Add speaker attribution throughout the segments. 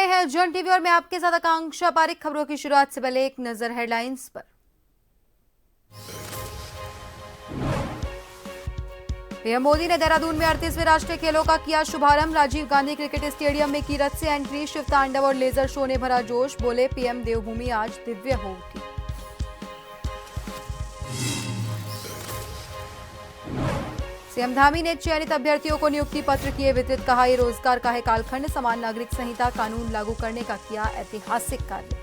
Speaker 1: रहे हैं जन टीवी और मैं आपके साथ आकांक्षा पारिक। खबरों की शुरुआत से पहले एक नजर हेडलाइंस पर। पीएम मोदी ने देहरादून में 38वें राष्ट्रीय खेलों का किया शुभारंभ। राजीव गांधी क्रिकेट स्टेडियम में की रथ से एंट्री। शिव तांडव और लेजर शो ने भरा जोश। बोले पीएम देवभूमि आज दिव्य हो उठी। सीएम धामी ने चयनित अभ्यर्थियों को नियुक्ति पत्र किए वितरित। कहा ये रोजगार का है कालखंड। समान नागरिक संहिता कानून लागू करने का किया ऐतिहासिक कार्य।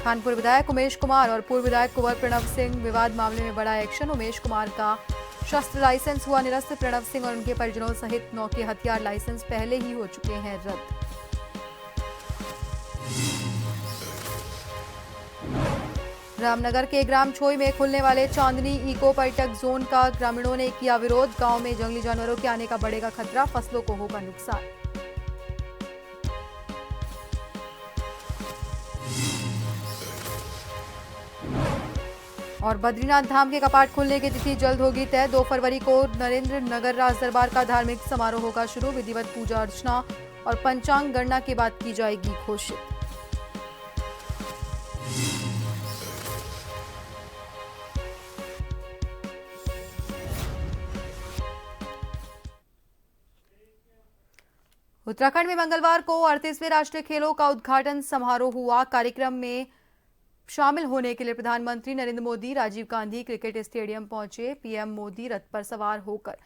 Speaker 1: कानपुर विधायक उमेश कुमार और पूर्व विधायक कुंवर प्रणव सिंह विवाद मामले में बड़ा एक्शन। उमेश कुमार का शस्त्र लाइसेंस हुआ निरस्त। प्रणव सिंह और उनके परिजनों सहित 9 के हथियार लाइसेंस पहले ही हो चुके हैं रद्द। रामनगर के ग्राम छोई में खुलने वाले चांदनी इको पर्यटक जोन का ग्रामीणों ने किया विरोध। गांव में जंगली जानवरों के आने का बढ़ेगा खतरा। फसलों को होगा नुकसान। और बद्रीनाथ धाम के कपाट खुलने की तिथि जल्द होगी तय। 2 फरवरी को नरेंद्र नगर राज दरबार का धार्मिक समारोह होगा शुरू। विधिवत पूजा अर्चना और पंचांग गणना के बाद की जाएगी घोषित। उत्तराखंड में मंगलवार को 38वें राष्ट्रीय खेलों का उद्घाटन समारोह हुआ। कार्यक्रम में शामिल होने के लिए प्रधानमंत्री नरेंद्र मोदी राजीव गांधी क्रिकेट स्टेडियम पहुंचे। पीएम मोदी रथ पर सवार होकर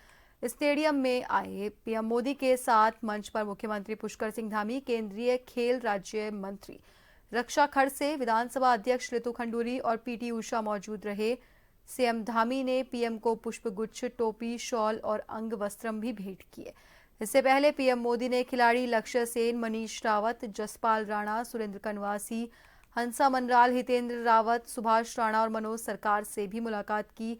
Speaker 1: स्टेडियम में आए। पीएम मोदी के साथ मंच पर मुख्यमंत्री पुष्कर सिंह धामी, केंद्रीय खेल राज्य मंत्री रक्षा खड़से, विधानसभा अध्यक्ष रितु खंडूरी और पीटी उषा मौजूद रहे। सीएम धामी ने पीएम को पुष्पगुच्छ, टोपी, शॉल और अंग वस्त्रम भी भेंट किए। इससे पहले पीएम मोदी ने खिलाड़ी लक्ष्य सेन, मनीष रावत, जसपाल राणा, सुरेंद्र कनवासी, हंसा मनराल, हितेंद्र रावत, सुभाष राणा और मनोज सरकार से भी मुलाकात की।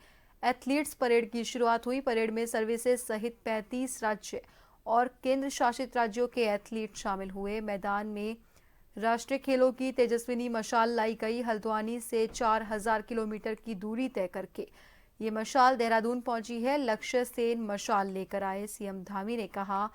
Speaker 1: एथलीट्स परेड की शुरुआत हुई। परेड में सर्विसेज सहित 35 राज्य और केंद्र शासित राज्यों के एथलीट शामिल हुए। मैदान में राष्ट्रीय खेलों की तेजस्विनी मशाल लाई गई। हल्द्वानी से 4000 किलोमीटर की दूरी तय करके ये मशाल देहरादून पहुंची है। लक्ष्य सेन मशाल लेकर आए। सीएम धामी ने कहा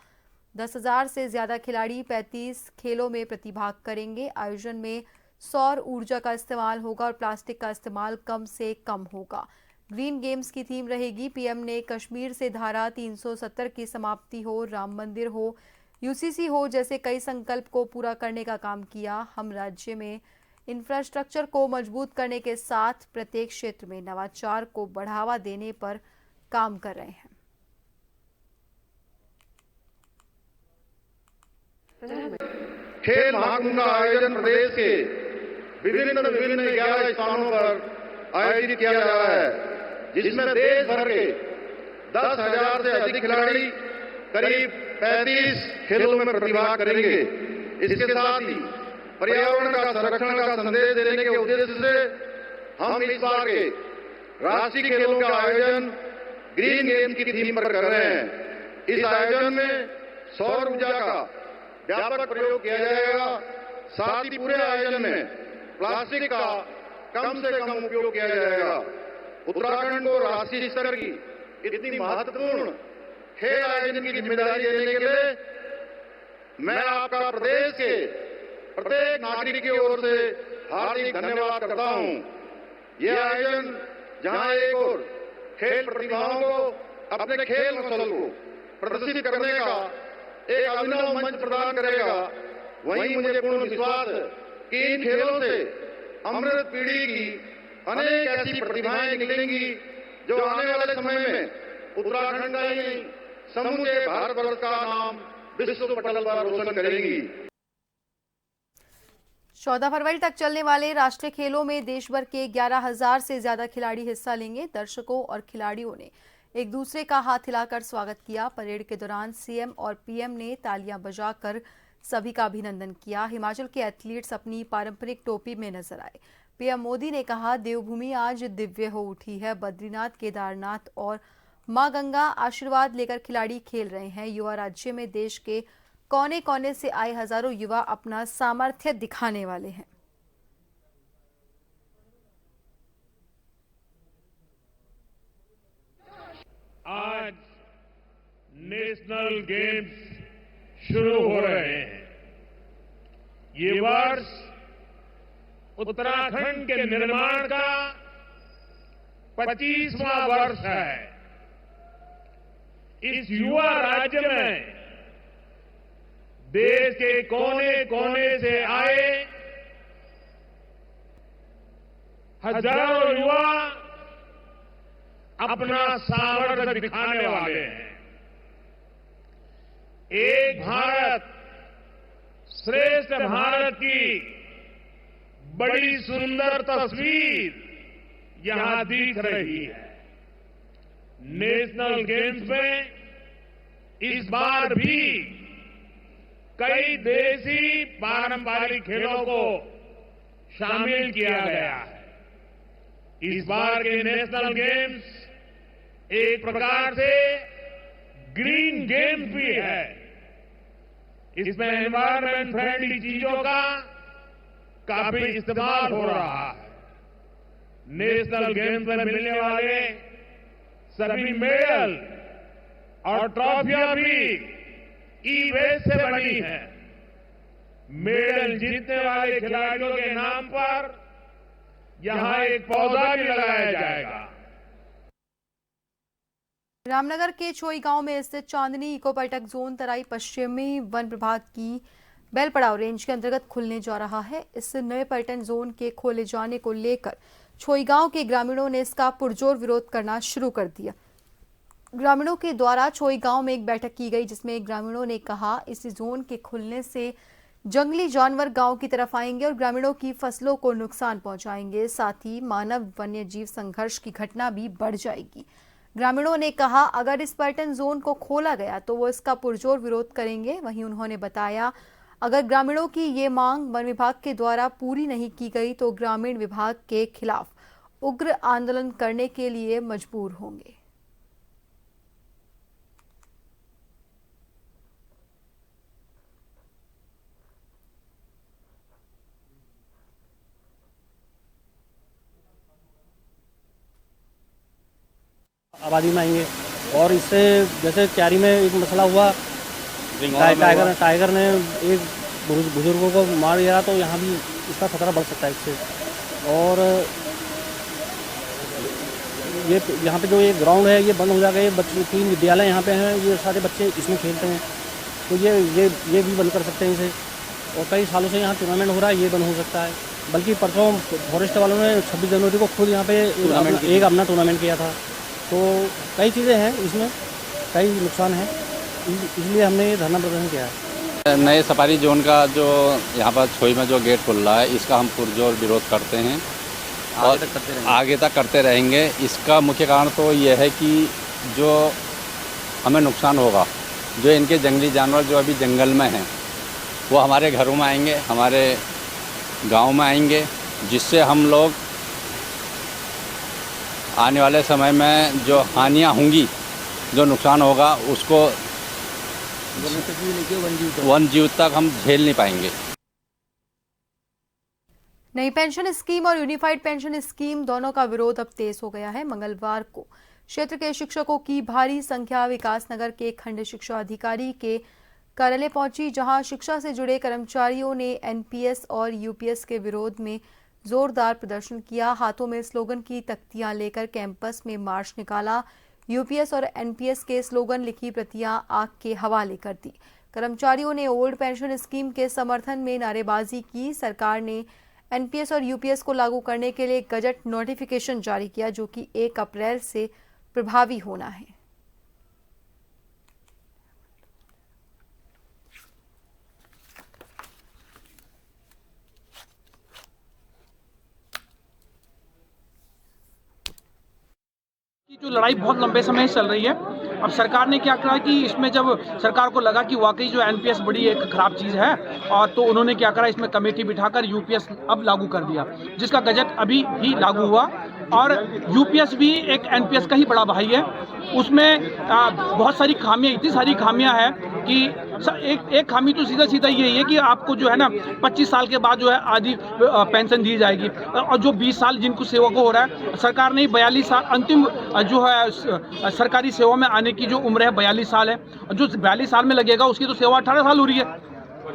Speaker 1: 10,000 से ज्यादा खिलाड़ी 35 खेलों में प्रतिभाग करेंगे। आयोजन में सौर ऊर्जा का इस्तेमाल होगा और प्लास्टिक का इस्तेमाल कम से कम होगा। ग्रीन गेम्स की थीम रहेगी। पीएम ने कश्मीर से धारा 370 की समाप्ति हो, राम मंदिर हो, यूसीसी हो जैसे कई संकल्प को पूरा करने का काम किया। हम राज्य में इंफ्रास्ट्रक्चर को मजबूत करने के साथ प्रत्येक क्षेत्र में नवाचार को बढ़ावा देने पर काम कर रहे हैं।
Speaker 2: खेल महाकुंभ का आयोजन प्रदेश के विभिन्न 11 स्थानों पर आयोजित किया जा रहा है, जिसमें देश भर के 10,000 से अधिक खिलाड़ी करीब 35 खेलों में प्रतिभाग करेंगे। इसके साथ ही पर्यावरण का संरक्षण का संदेश देने के उद्देश्य से हम इस बार के राष्ट्रीय खेलों का आयोजन ग्रीन गेम की थीम पर कर रहे हैं। इस आयोजन में सौर ऊर्जा का व्यापक प्रयोग किया जाएगा। साथ ही पूरे आयोजन में प्लास्टिक का कम से कम उपयोग किया जाएगा। उत्तराखंड को राष्ट्रीय स्तर की इतनी महत्वपूर्ण खेल आयोजन की जिम्मेदारी देने के लिए मैं आपका प्रदेश के प्रत्येक नागरिक की ओर से हार्दिक धन्यवाद करता हूं। यह आयोजन जहां एक ओर खेल प्रतिभाओं को अपने खेल कौशल को प्रदर्शित करने का एक अभिनव मंच प्रदान करेगा, वहीं मुझे पूर्ण विश्वास है कि इन खेलों से अमृत पीढ़ी की अनेक ऐसी प्रतिभाएं निकलेंगी जो आने वाले समय में उत्तराखंड का ही नहीं समूचे भारतवर्ष का नाम विश्व पटल पर रोशन करेंगी।
Speaker 1: 14 फरवरी तक चलने वाले राष्ट्रीय खेलों में देश भर के 11,000 से ज्यादा खिलाड़ी हिस्सा लेंगे। दर्शकों और खिलाड़ियों ने एक दूसरे का हाथ हिलाकर स्वागत किया। परेड के दौरान सीएम और पीएम ने तालियां बजाकर सभी का अभिनंदन किया। हिमाचल के एथलीट्स अपनी पारंपरिक टोपी में नजर आए। पीएम मोदी ने कहा देवभूमि आज दिव्य हो उठी है। बद्रीनाथ, केदारनाथ और मां गंगा आशीर्वाद लेकर खिलाड़ी खेल रहे हैं। युवा राज्य में देश के कोने कोने से आए हजारों युवा अपना सामर्थ्य दिखाने वाले हैं।
Speaker 3: नेशनल गेम्स शुरू हो रहे हैं। ये वर्ष उत्तराखंड के निर्माण का 25वां वर्ष है। इस युवा राज्य में देश के कोने कोने से आए हजारों युवा अपना सामर्थ्य दिखाने वाले हैं। एक भारत श्रेष्ठ भारत की बड़ी सुंदर तस्वीर यहां दिख रही है। नेशनल गेम्स में इस बार भी कई देसी पारंपरिक खेलों को शामिल किया गया है। इस बार के नेशनल गेम्स एक प्रकार से ग्रीन गेम्स भी है। इसमें एनवायरमेंट फ्रेंडली चीजों का काफी इस्तेमाल हो रहा है। नेशनल गेम्स में मिलने वाले सभी मेडल और ट्रॉफियां भी ई-वेस्ट से बनी है। मेडल जीतने वाले खिलाड़ियों के नाम पर यहां एक पौधा भी लगाया जाएगा।
Speaker 1: रामनगर के छोई गांव में स्थित चांदनी इको पर्यटक जोन तराई पश्चिमी वन विभाग की बेलपड़ाव रेंज के अंतर्गत खुलने जा रहा है। इस नए पर्यटन जोन के खोले जाने को लेकर छोई गांव के ग्रामीणों ने इसका पुरजोर विरोध करना शुरू कर दिया। ग्रामीणों के द्वारा छोई गांव में एक बैठक की गई, जिसमें ग्रामीणों ने कहा इस जोन के खुलने से जंगली जानवर गांव की तरफ आएंगे और ग्रामीणों की फसलों को नुकसान पहुंचाएंगे। साथ ही मानव वन्य जीव संघर्ष की घटना भी बढ़ जाएगी। ग्रामीणों ने कहा अगर इस पर्यटन जोन को खोला गया तो वो इसका पुरजोर विरोध करेंगे। वहीं उन्होंने बताया अगर ग्रामीणों की ये मांग वन विभाग के द्वारा पूरी नहीं की गई तो ग्रामीण विभाग के खिलाफ उग्र आंदोलन करने के लिए मजबूर होंगे।
Speaker 4: आबादी में आएंगे और इससे जैसे क्यारी में एक मसला हुआ, टाइगर ने एक बुजुर्गों को मार दिया, तो यहाँ भी इसका खतरा बढ़ सकता है इससे। और ये यहाँ पे जो ये ग्राउंड है ये बंद हो जाएगा। ये बच्चे 3 विद्यालय यहाँ पे हैं, ये सारे बच्चे इसमें खेलते हैं, तो ये भी बंद कर सकते हैं इसे। और कई सालों से यहाँ टूर्नामेंट हो रहा है, ये बंद हो सकता है। बल्कि परसों फॉरेस्ट वालों ने 26 जनवरी को खुद यहाँ पे एक अपना टूर्नामेंट किया था। तो कई चीज़ें हैं इसमें, कई नुकसान हैं, इसलिए हमने ये धरना प्रदर्शन किया है।
Speaker 5: नए सफारी जोन का जो यहाँ पर छोई में जो गेट खुल रहा है, इसका हम पुरजोर विरोध करते हैं और आगे तक करते रहेंगे। इसका मुख्य कारण तो यह है कि जो हमें नुकसान होगा, जो इनके जंगली जानवर जो अभी जंगल में हैं वो हमारे घरों में आएंगे, हमारे गांव में आएंगे, जिससे हम लोग आने वाले समय में जो हानियां होंगी, जो नुकसान होगा, उसको वन जीव तक हम झेल नहीं पाएंगे।
Speaker 1: नई पेंशन स्कीम और यूनिफाइड पेंशन स्कीम दोनों का विरोध अब तेज हो गया है। मंगलवार को क्षेत्र के शिक्षकों की भारी संख्या विकासनगर के खंड शिक्षा अधिकारी के कार्यालय पहुंची, जहां शिक्षा से जुड़े कर्मचारियों ने एनपीएस और यूपीएस के विरोध में जोरदार प्रदर्शन किया। हाथों में स्लोगन की तख्तियां लेकर कैंपस में मार्च निकाला। यूपीएस और एनपीएस के स्लोगन लिखी प्रतियां आग के हवाले कर दी। कर्मचारियों ने ओल्ड पेंशन स्कीम के समर्थन में नारेबाजी की। सरकार ने एनपीएस और यूपीएस को लागू करने के लिए गजट नोटिफिकेशन जारी किया, जो कि 1 अप्रैल से प्रभावी होना है।
Speaker 6: जो लड़ाई बहुत लंबे समय से चल रही है, अब सरकार ने क्या करा कि इसमें जब सरकार को लगा कि वाकई जो एनपीएस बड़ी एक खराब चीज़ है, और तो उन्होंने क्या करा, इसमें कमेटी बिठाकर यूपीएस अब लागू कर दिया, जिसका गजट अभी भी लागू हुआ। और यूपीएस भी एक एनपीएस का ही बड़ा भाई है। उसमें बहुत सारी खामियां, इतनी सारी खामियां हैं कि एक खामी तो सीधा सीधा यही है कि आपको जो है ना 25 साल के बाद जो है आधी पेंशन दी जाएगी, और जो 20 साल जिनको सेवा को हो रहा है, सरकार ने 42 साल अंतिम जो है सरकारी सेवा में आने की जो उम्र है 42 साल है, जो 42 साल में लगेगा उसकी तो सेवा 18 साल हो रही है,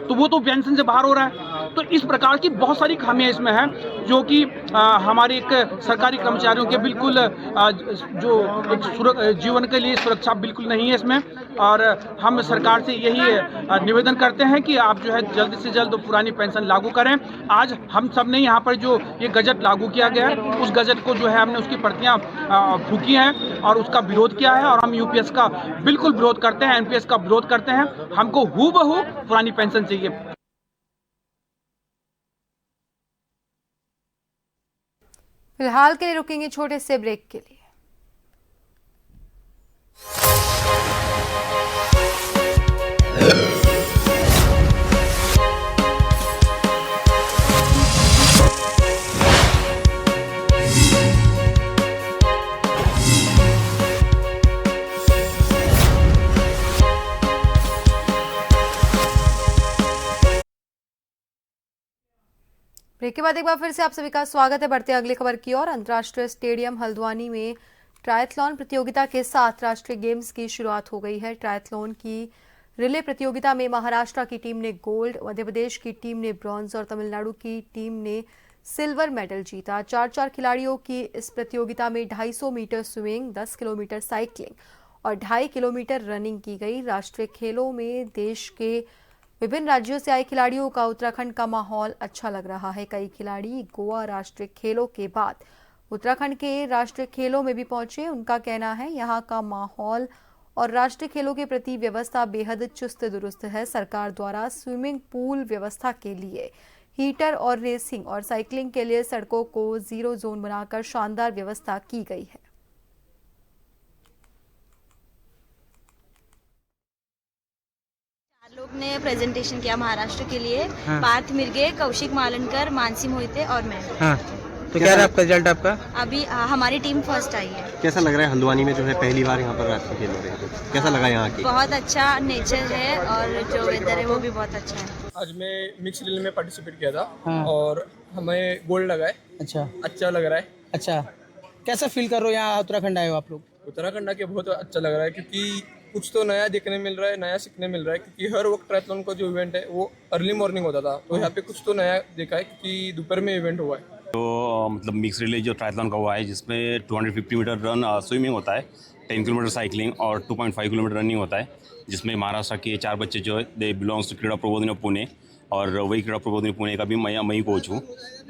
Speaker 6: तो वो तो पेंशन से बाहर हो रहा है। तो इस प्रकार की बहुत सारी खामियां इसमें हैं, जो कि हमारे एक सरकारी कर्मचारियों के बिल्कुल जो एक जीवन के लिए सुरक्षा बिल्कुल नहीं है इसमें। और हम सरकार से यही निवेदन करते हैं कि आप जो है जल्द से जल्द पुरानी पेंशन लागू करें। आज हम सब ने यहाँ पर जो ये गजट लागू किया गया है, उस गजट को जो है हमने उसकी प्रतियां फूकी हैं और उसका विरोध किया है, और हम यूपीएस का बिल्कुल विरोध करते हैं, एनपीएस का विरोध करते हैं। हमको हूबहू पुरानी पेंशन चाहिए।
Speaker 1: फिलहाल के लिए रुकेंगे छोटे से ब्रेक के लिए। ब्रेक के बाद एक बार फिर से आप सभी का स्वागत है। बढ़ते अगली खबर की ओर। अंतर्राष्ट्रीय स्टेडियम हल्द्वानी में ट्रायथलॉन प्रतियोगिता के साथ राष्ट्रीय गेम्स की शुरुआत हो गई है। ट्रायथलॉन की रिले प्रतियोगिता में महाराष्ट्र की टीम ने गोल्ड, मध्य प्रदेश की टीम ने ब्रॉन्ज और तमिलनाडु की टीम ने सिल्वर मेडल जीता। 4 खिलाड़ियों की इस प्रतियोगिता में 250 मीटर स्विमिंग, 10 किलोमीटर साइकिलिंग और 2.5 किलोमीटर रनिंग की गई। राष्ट्रीय खेलों में देश के विभिन्न राज्यों से आए खिलाड़ियों का उत्तराखंड का माहौल अच्छा लग रहा है। कई खिलाड़ी गोवा राष्ट्रीय खेलों के बाद उत्तराखंड के राष्ट्रीय खेलों में भी पहुंचे। उनका कहना है यहां का माहौल और राष्ट्रीय खेलों के प्रति व्यवस्था बेहद चुस्त दुरुस्त है। सरकार द्वारा स्विमिंग पूल व्यवस्था के लिए हीटर और रेसिंग और साइकिलिंग के लिए सड़कों को 0 जोन बनाकर शानदार व्यवस्था की गई है।
Speaker 7: लोग ने प्रेजेंटेशन किया महाराष्ट्र के लिए। पार्थ मिर्गे, कौशिक मालनकर, मानसी मोहिते और मैं।
Speaker 8: हाँ, तो क्या रहा आपका रिजल्ट आपका?
Speaker 7: अभी हमारी टीम फर्स्ट आई है।
Speaker 8: कैसा लग रहा है हल्द्वानी में जो है पहली बार यहाँ पर राष्ट्रीय खेल हो रहे हैं, कैसा लगा यहाँ की?
Speaker 7: बहुत अच्छा नेचर है और जो वेदर है वो भी बहुत अच्छा है।
Speaker 9: आज मैं मिक्स रिले में पार्टिसिपेट किया था और हमें गोल्ड लगा है। अच्छा लग रहा है।
Speaker 10: अच्छा, कैसा फील कर रहे हो यहाँ उत्तराखंड आए हो आप लोग?
Speaker 9: उत्तराखंड आके बहुत अच्छा लग रहा है, क्योंकि कुछ तो नया देखने मिल रहा है, नया सीखने मिल रहा है। क्योंकि हर वक्त ट्रायथलॉन का जो इवेंट है वो अर्ली मॉर्निंग होता था, तो यहाँ पे कुछ तो नया देखा है क्योंकि दोपहर में इवेंट हुआ है।
Speaker 11: तो मतलब मिक्स रिले जो ट्रायथलॉन का हुआ है, जिसमें 250 मीटर रन स्विमिंग होता है, 10 किलोमीटर साइकिलिंग और 2.5 किलोमीटर रनिंग होता है, जिसमें महाराष्ट्र के 4 बच्चे जो है दे बिलोंग्स टू क्रीड़ा प्रबोधिनी पुणे, और वही क्रीड़ा प्रबोधिनी पुणे का भी मैं कोच हूँ।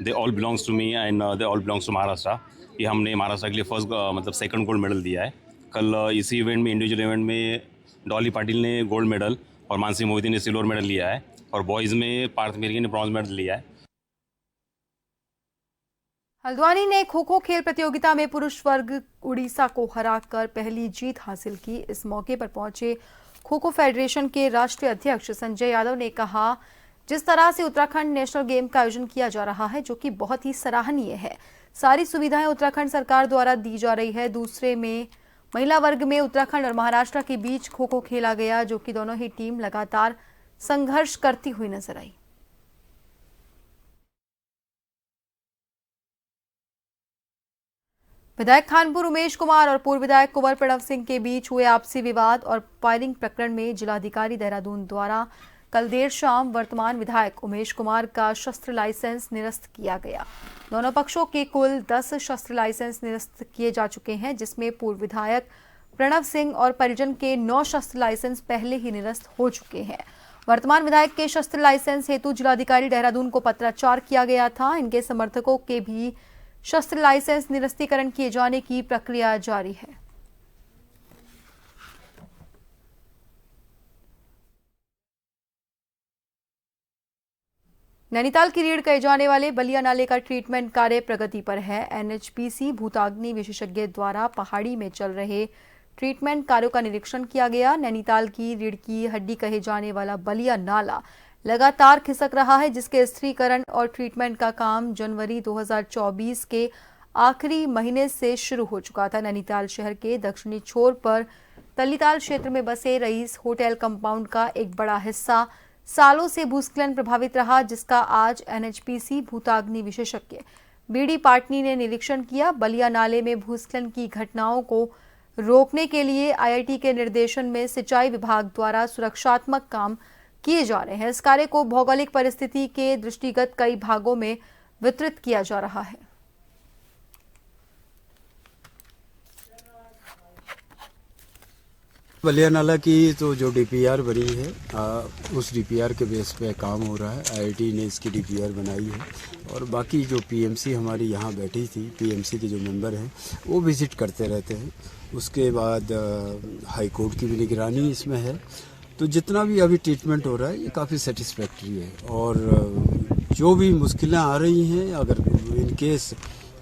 Speaker 11: They all belongs to me and they all belongs to Maharashtra. ये हमने महाराष्ट्र के लिए फर्स्ट मतलब सेकंड गोल्ड मेडल दिया है। कल इसी इवेंट में, इंडिविजुअल इवेंट में डॉली पाटिल ने गोल्ड मेडल और मानसी मोहिते ने सिल्वर मेडल लिया है, और बॉयज़ में पार्थ मिर्गे ने ब्रॉन्ज मेडल लिया है।
Speaker 1: हल्द्वानी ने खो खो खेल प्रतियोगिता में पुरुष वर्ग उड़ीसा को हराकर पहली जीत हासिल की। इस मौके पर पहुंचे खो खो फेडरेशन के राष्ट्रीय अध्यक्ष संजय यादव ने कहा, जिस तरह से उत्तराखंड नेशनल गेम का आयोजन किया जा रहा है, जो कि बहुत ही सराहनीय है। सारी सुविधाएं उत्तराखंड सरकार द्वारा दी जा रही है। दूसरे में महिला वर्ग में उत्तराखंड और महाराष्ट्र के बीच खो खो खेला गया, जो कि दोनों ही टीम लगातार संघर्ष करती हुई नजर आई। विधायक खानपुर उमेश कुमार और पूर्व विधायक कुंवर प्रणव सिंह के बीच हुए आपसी विवाद और फायरिंग प्रकरण में जिलाधिकारी देहरादून द्वारा कल देर शाम वर्तमान विधायक उमेश कुमार का शस्त्र लाइसेंस निरस्त किया गया। दोनों पक्षों के कुल 10 शस्त्र लाइसेंस निरस्त किए जा चुके हैं, जिसमें पूर्व विधायक प्रणव सिंह और परिजन के 9 शस्त्र लाइसेंस पहले ही निरस्त हो चुके हैं। वर्तमान विधायक के शस्त्र लाइसेंस हेतु जिलाधिकारी देहरादून को पत्राचार किया गया था। इनके समर्थकों के भी शस्त्र लाइसेंस निरस्तीकरण किए जाने की प्रक्रिया जारी है। नैनीताल की रीढ़ कहे जाने वाले बलिया नाले का ट्रीटमेंट कार्य प्रगति पर है। एनएचपीसी भूताग्नि विशेषज्ञ द्वारा पहाड़ी में चल रहे ट्रीटमेंट कार्यों का निरीक्षण किया गया। नैनीताल की रीढ़ की हड्डी कहे जाने वाला बलिया नाला लगातार खिसक रहा है, जिसके स्थिरीकरण और ट्रीटमेंट का काम जनवरी 2024 के आखिरी महीने से शुरू हो चुका था। नैनीताल शहर के दक्षिणी छोर पर तल्लीताल क्षेत्र में बसे रईस होटल कंपाउंड का एक बड़ा हिस्सा सालों से भूस्खलन प्रभावित रहा, जिसका आज एनएचपीसी भूताग्नि विशेषज्ञ बीडी पाटनी ने निरीक्षण किया। बलिया नाले में भूस्खलन की घटनाओं को रोकने के लिए आईआईटी के निर्देशन में सिंचाई विभाग द्वारा सुरक्षात्मक काम किए जा रहे हैं। इस कार्य को भौगोलिक परिस्थिति के दृष्टिगत कई भागों में वितरित किया जा रहा है।
Speaker 12: बलिया नाला की तो जो डीपीआर बनी है उस डीपीआर के बेस पे काम हो रहा है। आईआईटी ने इसकी डीपीआर बनाई है और बाकी जो पीएमसी हमारी यहाँ बैठी थी, पीएमसी के जो मेंबर हैं वो विजिट करते रहते हैं। उसके बाद हाई कोर्ट की भी निगरानी इसमें है। तो जितना भी अभी ट्रीटमेंट हो रहा है ये काफ़ी सेटिस्फैक्ट्री है और जो भी मुश्किलें आ रही हैं, अगर इन केस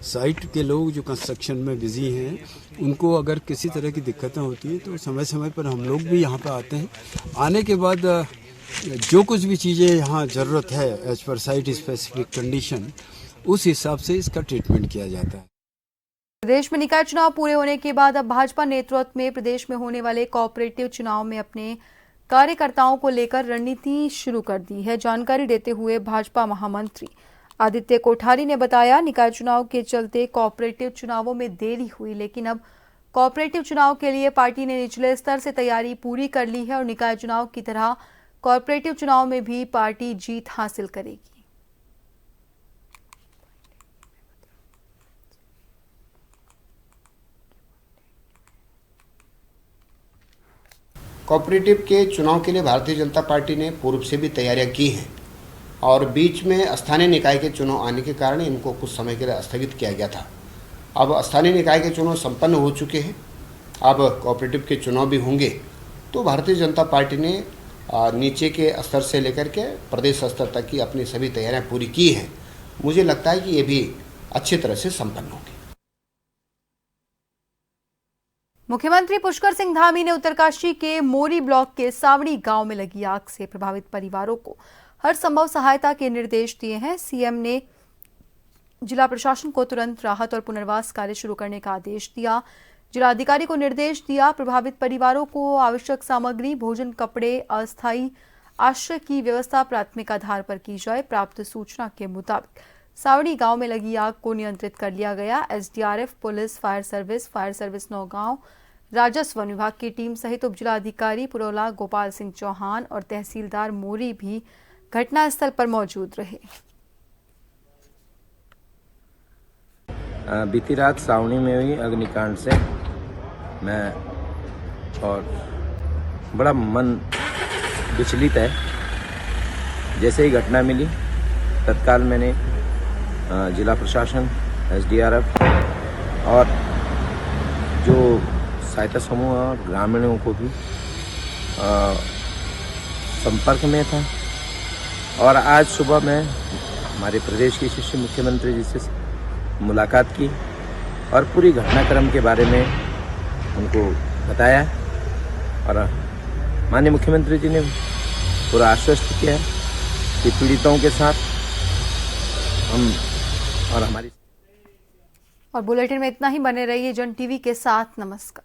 Speaker 12: साइट के लोग जो कंस्ट्रक्शन में बिजी हैं उनको अगर किसी तरह की दिक्कतें होती हैं तो समय समय पर हम लोग भी यहाँ पर आते हैं। आने के बाद जो कुछ भी चीज़ें यहाँ ज़रूरत है as per site specific condition, उस हिसाब से इसका ट्रीटमेंट किया जाता है।
Speaker 1: प्रदेश में निकाय चुनाव पूरे होने के बाद अब भाजपा नेतृत्व में प्रदेश में होने वाले कोऑपरेटिव चुनाव में अपने कार्यकर्ताओं को लेकर रणनीति शुरू कर दी है। जानकारी देते हुए भाजपा महामंत्री आदित्य कोठारी ने बताया, निकाय चुनाव के चलते कोऑपरेटिव चुनावों में देरी हुई, लेकिन अब कोऑपरेटिव चुनाव के लिए पार्टी ने निचले स्तर से तैयारी पूरी कर ली है और निकाय चुनाव की तरह कोऑपरेटिव चुनाव में भी पार्टी जीत हासिल करेगी।
Speaker 13: कोऑपरेटिव के चुनाव के लिए भारतीय जनता पार्टी ने पूर्व से भी तैयारियां की हैं और बीच में स्थानीय निकाय के चुनाव आने के कारण इनको कुछ समय के लिए स्थगित किया गया था। अब स्थानीय निकाय के चुनाव संपन्न हो चुके हैं, अब कोऑपरेटिव के चुनाव भी होंगे। तो भारतीय जनता पार्टी ने नीचे के स्तर से लेकर के प्रदेश स्तर तक की अपनी सभी तैयारियां पूरी की हैं। मुझे लगता है कि ये भी अच्छी तरह से संपन्न होगी।
Speaker 1: मुख्यमंत्री पुष्कर सिंह धामी ने उत्तरकाशी के मोरी ब्लॉक के सावड़ी गांव में लगी आग से प्रभावित परिवारों को हर संभव सहायता के निर्देश दिए हैं। सीएम ने जिला प्रशासन को तुरंत राहत और पुनर्वास कार्य शुरू करने का आदेश दिया। जिलाधिकारी को निर्देश दिया, प्रभावित परिवारों को आवश्यक सामग्री, भोजन, कपड़े, अस्थायी आश्रय की व्यवस्था प्राथमिक आधार पर की जाए। प्राप्त सूचना के मुताबिक सावड़ी गांव में लगी आग को नियंत्रित कर लिया गया। SDRF, police, fire service Naugaon, राजस्व विभाग की टीम सहित उप जिलाधिकारी पुरोला गोपाल सिंह चौहान और तहसीलदार मोरी भी घटनास्थल पर मौजूद रहे।
Speaker 14: बीती रात सावनी में हुई अग्निकांड से मैं और बड़ा मन विचलित है। जैसे ही घटना मिली तत्काल मैंने जिला प्रशासन, एसडीआरएफ और जो सहायता समूह और ग्रामीणों को भी संपर्क में था और आज सुबह मैं हमारे प्रदेश के यशस्वी मुख्यमंत्री जी से मुलाकात की और पूरी घटनाक्रम के बारे में उनको बताया और माननीय मुख्यमंत्री जी ने पूरा आश्वस्त किया कि पीड़ितों के साथ हम और हमारी।
Speaker 1: और बुलेटिन में इतना ही। बने रहिए जन टीवी के साथ। नमस्कार।